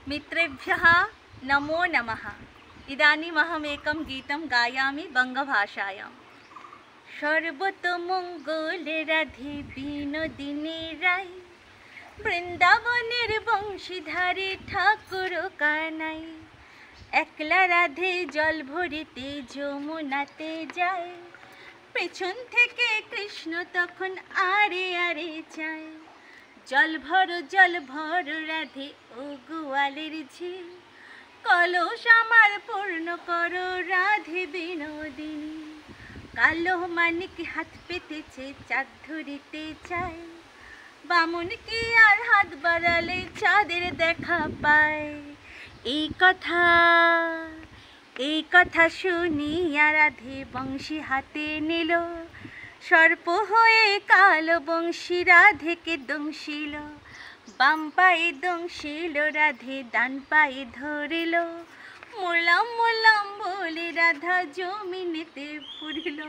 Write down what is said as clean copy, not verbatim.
मित्रेभ्यः नमो नमः। इदानीमहमेकं गीतं गायामि बङ्गभाषायां। সর্বতমঙ্গলে রাধে বিনোদিনী রাই, বৃন্দাবনের বংশীধারী ঠাকুর কানাই। একলা রাধে জল ভরিতে যমুনাতে যায়, পেছন থেকে কৃষ্ণ তখন আরে আরে চায়। জল ভর রাধে ও গোয়ালের ঝিল, কলস আমার পূর্ণ করো রাধে বিনোদিনী। কালো মানিক হাত পেতেছে চাঁদ ধরিতে চায়, বামুন কি আর হাত বাড়ালে চাঁদের দেখা পায়। এই কথা শুনিয়া রাধে বংশী হাতে নিল, সর্প হয়ে কালো বংশী রাধেকে দংশিল। বাম পায়ে দংশিল রাধে, ডান পায়ে ধরিল, মোলাম মোলাম বলে রাধা জমিনেতে পড়িল।